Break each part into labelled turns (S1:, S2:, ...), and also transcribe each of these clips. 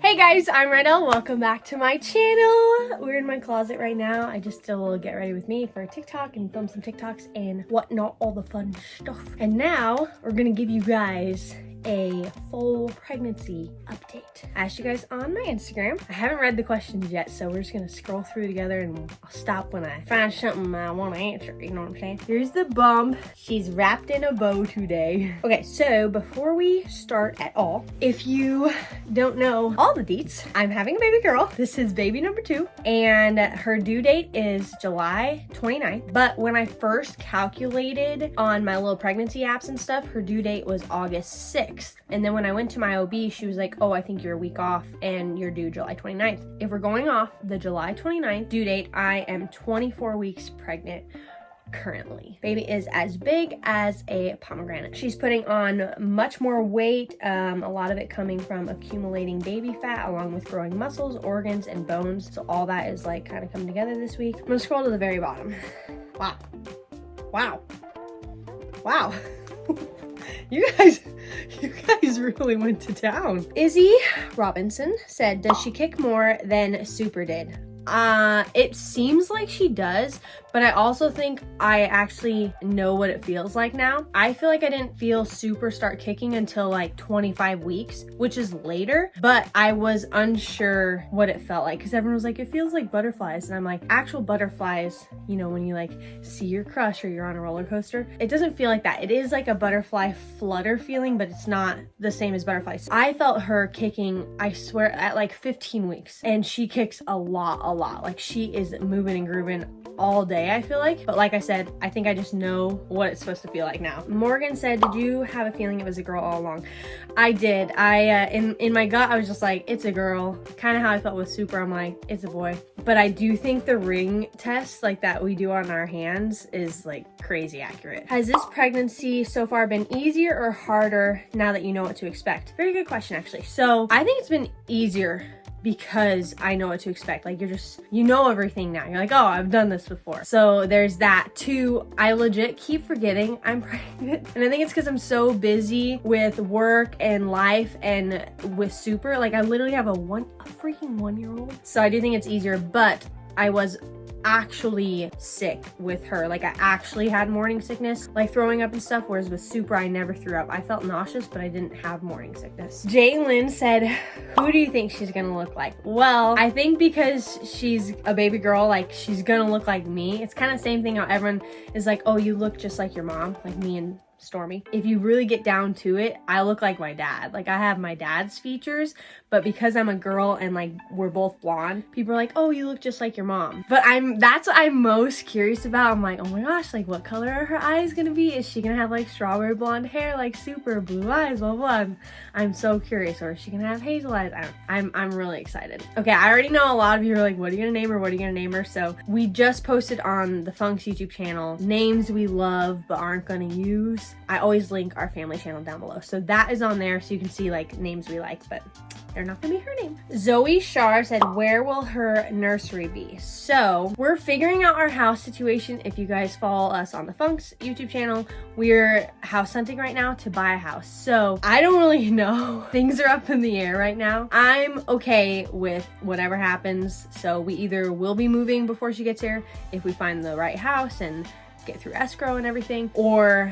S1: Hey guys, I'm Rydel. Welcome back to my channel. We're in my closet right now. I just still will get ready with me for TikTok and film some TikToks and whatnot, all the fun stuff. And now we're gonna give you guys a full pregnancy update. I asked you guys on my Instagram. I haven't read the questions yet, so we're just gonna scroll through together and I'll stop when I find something I want to answer. You know what I'm saying? Here's the bum. She's wrapped in a bow today. Okay, so before we start at all, if you don't know all the deets, I'm having a baby girl. This is baby number 2, and her due date is July 29th. But when I first calculated on my little pregnancy apps and stuff, her due date was August 6th. And then when I went to my OB, she was like, oh, I think you're a week off and you're due July 29th. If we're going off the July 29th due date, I am 24 weeks pregnant currently. Baby is as big as a pomegranate. She's putting on much more weight, a lot of it coming from accumulating baby fat along with growing muscles, organs, and bones. So all that is like kind of coming together this week. I'm gonna scroll to the very bottom. Wow. Wow. Wow. You guys really went to town. Izzy Robinson said, does she kick more than Super did? It seems like she does, but I also think I actually know what it feels like now. I feel like I didn't feel Super start kicking until like 25 weeks, which is later, but I was unsure what it felt like because everyone was like, it feels like butterflies. And I'm like, actual butterflies, you know, when you like see your crush or you're on a roller coaster, it doesn't feel like that. It is like a butterfly flutter feeling, but it's not the same as butterflies. I felt her kicking, I swear, at like 15 weeks, and she kicks a lot. Like she is moving and grooving all day, I feel like. But like I said, I think I just know what it's supposed to feel like now. Morgan said, did you have a feeling it was a girl all along? I did. In my gut, I was just like, it's a girl. Kind of how I felt with Super. I'm like, it's a boy. But I do think the ring test like that we do on our hands is like crazy accurate. Has this pregnancy so far been easier or harder now that you know what to expect? Very good question, actually. So I think it's been easier because I know what to expect. Like you know everything now. You're like, oh, I've done this before. So there's that. 2, I legit keep forgetting I'm pregnant. And I think it's because I'm so busy with work and life and with Super. Like I literally have a freaking 1-year-old. So I do think it's easier, but I was actually sick with her. Like I actually had morning sickness, like throwing up and stuff, whereas with Super I never threw up. I felt nauseous, but I didn't have morning sickness. Jalen said, who do you think she's gonna look like? Well, I think because she's a baby girl, like she's gonna look like me. It's kind of the same thing how everyone is like, oh, you look just like your mom, like me and Stormy. If you really get down to it, I look like my dad. Like I have my dad's features, but because I'm a girl and like we're both blonde, people are like, oh, you look just like your mom. But that's what I'm most curious about. I'm like, oh my gosh, like what color are her eyes gonna be? Is she gonna have like strawberry blonde hair, like Super, blue eyes, blah blah? I'm so curious. Or is she gonna have hazel eyes? I'm really excited. Okay, I already know a lot of you are like, what are you gonna name her? What are you gonna name her? So we just posted on the Funks YouTube channel names we love but aren't gonna use. I always link our family channel down below. So that is on there so you can see like names we like, but they're not gonna be her name. Zoe Shar said, where will her nursery be? So we're figuring out our house situation. If you guys follow us on the Funks YouTube channel, we're house hunting right now to buy a house. So I don't really know. Things are up in the air right now. I'm okay with whatever happens. So we either will be moving before she gets here if we find the right house and get through escrow and everything, or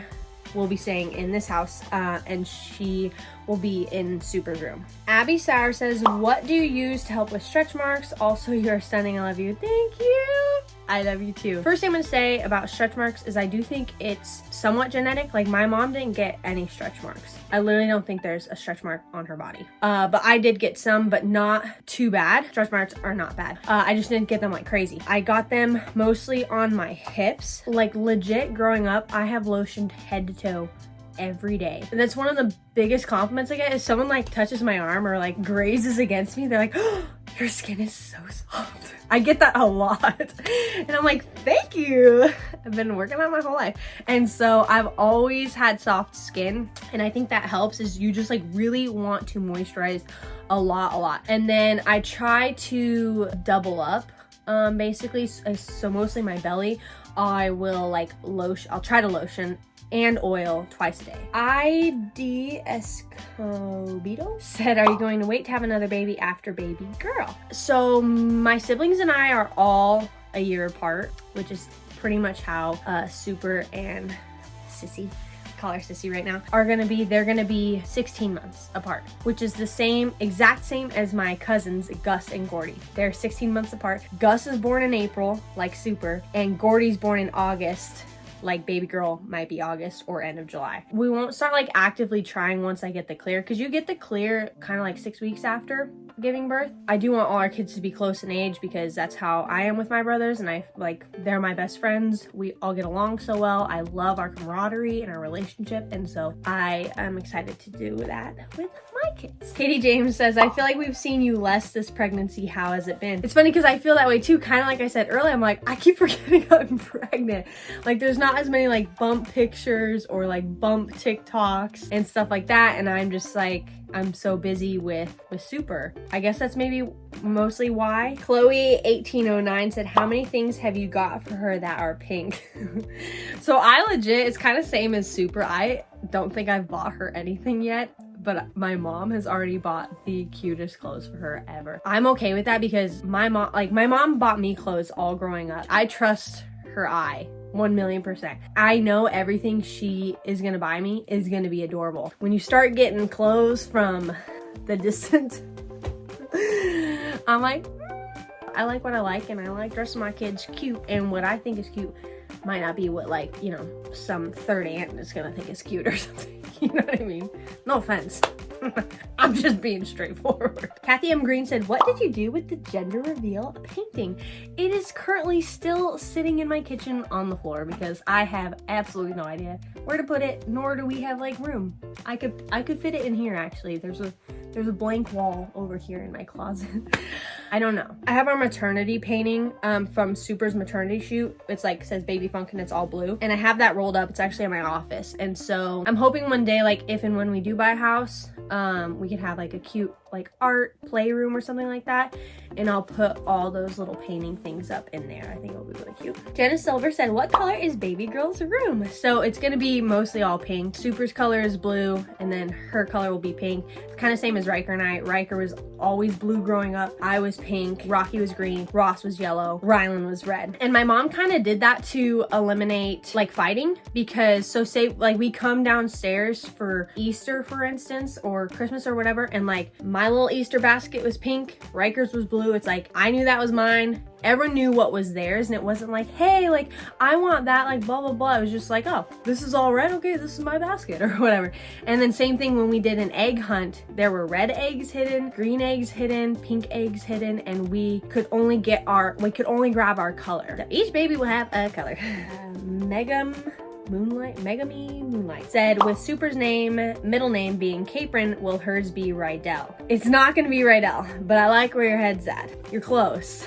S1: we'll be staying in this house and she will be in Super's room. Abby Sauer says, what do you use to help with stretch marks? Also, you're stunning. I love you. Thank you. I love you too. First thing I'm gonna say about stretch marks is I do think it's somewhat genetic. Like my mom didn't get any stretch marks. I literally don't think there's a stretch mark on her body. But I did get some, but not too bad. Stretch marks are not bad. I just didn't get them like crazy. I got them mostly on my hips. Like legit growing up, I have lotioned head to toe every day. And that's one of the biggest compliments I get is someone like touches my arm or like grazes against me. They're like, oh, your skin is so soft. I get that a lot. And I'm like, thank you. I've been working on my whole life. And so I've always had soft skin. And I think that helps is you just like really want to moisturize a lot. And then I try to double up basically. So mostly my belly, I will like lotion. I'll try to lotion and oil twice a day. ID Escobedo said, are you going to wait to have another baby after baby girl? So my siblings and I are all a year apart, which is pretty much how Super and Sissy, call her Sissy right now, they're gonna be 16 months apart, which is the exact same as my cousins Gus and Gordy. They're 16 months apart. Gus is born in April, like Super, and Gordy's born in August, like baby girl might be August or end of July. We won't start like actively trying once I get the clear, because you get the clear kind of like 6 weeks after giving birth. I do want all our kids to be close in age because that's how I am with my brothers, and they're my best friends. We all get along so well. I love our camaraderie and our relationship, and so I am excited to do that with my kids. Katie James says, I feel like we've seen you less this pregnancy. How has it been? It's funny because I feel that way too, kind of like I said earlier. I'm like, I keep forgetting I'm pregnant. Like there's not as many like bump pictures or like bump TikToks and stuff like that, and I'm just like, I'm so busy with Super. I guess that's maybe mostly why. Chloe 1809 said, how many things have you got for her that are pink? So I legit, it's kind of same as Super. I don't think I've bought her anything yet, but my mom has already bought the cutest clothes for her ever. I'm okay with that because my mom bought me clothes all growing up. I trust her eye 1,000,000%. I know everything she is gonna buy me is gonna be adorable. When you start getting clothes from the distant, I'm like, I like what I like, and I like dressing my kids cute, and what I think is cute might not be what, like, you know, some third aunt is gonna think is cute or something. You know what I mean? No offense. I'm just being straightforward. Kathy M. Green said, what did you do with the gender reveal painting? It is currently still sitting in my kitchen on the floor because I have absolutely no idea where to put it, nor do we have like room. I could fit it in here actually. There's a blank wall over here in my closet. I don't know. I have our maternity painting from Super's maternity shoot. It's like, says Baby Funk and it's all blue. And I have that rolled up. It's actually in my office. And so I'm hoping one day, like if and when we do buy a house, we can have like a cute like art playroom or something like that. And I'll put all those little painting things up in there. I think it'll be really cute. Jenna Silver said, what color is baby girl's room? So it's gonna be mostly all pink. Super's color is blue, and then her color will be pink. It's kind of same as Riker and I. Riker was always blue growing up. I was pink, Rocky was green, Ross was yellow, Rylan was red. And my mom kind of did that to eliminate like fighting, because so say like we come downstairs for Easter, for instance, or Christmas or whatever, and like my little Easter basket was pink, Riker's was blue. It's like, I knew that was mine. Everyone knew what was theirs, and it wasn't like, hey, like, I want that, like, blah, blah, blah. It was just like, oh, this is all red? Okay, this is my basket, or whatever. And then same thing when we did an egg hunt. There were red eggs hidden, green eggs hidden, pink eggs hidden, and we could only grab our color. So each baby will have a color. Megami Moonlight said, with Super's middle name being Capron, will hers be Rydel? It's not gonna be Rydel, but I like where your head's at. You're close.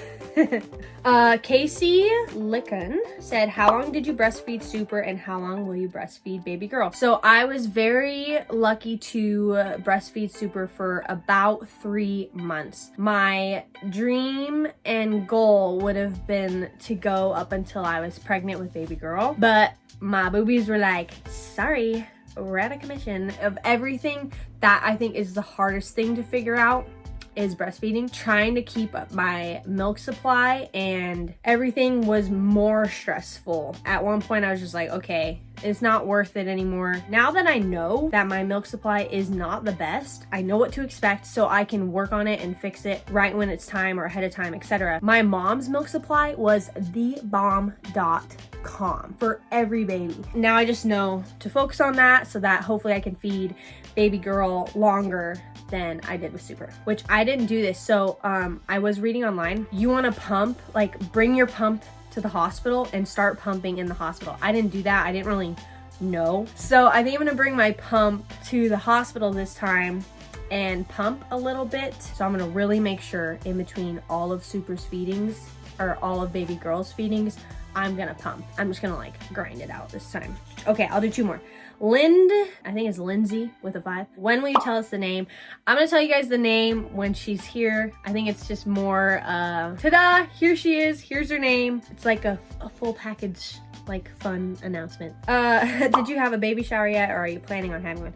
S1: Casey Licken said, how long did you breastfeed Super and how long will you breastfeed baby girl? So I was very lucky to breastfeed Super for about 3 months. My dream and goal would have been to go up until I was pregnant with baby girl, but my boobies were like, sorry, we're out of commission. Of everything that I think is the hardest thing to figure out is breastfeeding. Trying to keep up my milk supply and everything was more stressful. At one point I was just like, okay, it's not worth it anymore. Now that I know that my milk supply is not the best, I know what to expect, so I can work on it and fix it right when it's time or ahead of time, etc. My mom's milk supply was thebomb.com for every baby. Now I just know to focus on that so that hopefully I can feed baby girl longer than I did with Super, which I didn't do this. So I was reading online, you want to pump, like bring your pump to the hospital and start pumping in the hospital. I didn't do that. I didn't really know. So I think I'm gonna bring my pump to the hospital this time and pump a little bit. So I'm gonna really make sure in between all of Super's feedings or all of baby girl's feedings, I'm gonna pump. I'm just gonna like grind it out this time. Okay, I'll do 2 more. Lind, I think it's Lindsay with a 5. When will you tell us the name? I'm gonna tell you guys the name when she's here. I think it's just more, ta-da, here she is, here's her name. It's like a full package, like fun announcement. Did you have a baby shower yet, or are you planning on having one?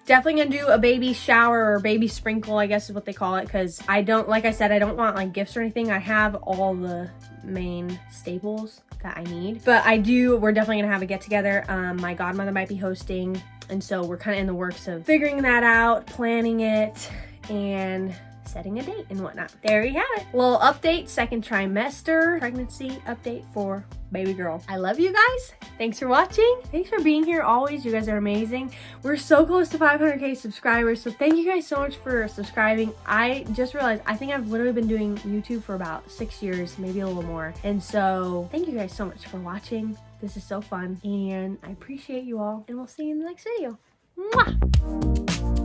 S1: Definitely gonna do a baby shower or baby sprinkle, I guess is what they call it, because I don't, like I said, I don't want like gifts or anything. I have all the main staples that I need, but we're definitely gonna have a get together. My godmother might be hosting, and so we're kind of in the works of figuring that out, planning it, and setting a date and whatnot. There you have it. Little update, second trimester pregnancy update for baby girl. I love you guys. Thanks for watching. Thanks for being here always. You guys are amazing. We're so close to 500K subscribers, so thank you guys so much for subscribing. I just realized I think I've literally been doing YouTube for about 6 years, maybe a little more. And so thank you guys so much for watching. This is so fun, and I appreciate you all, and we'll see you in the next video. Mwah!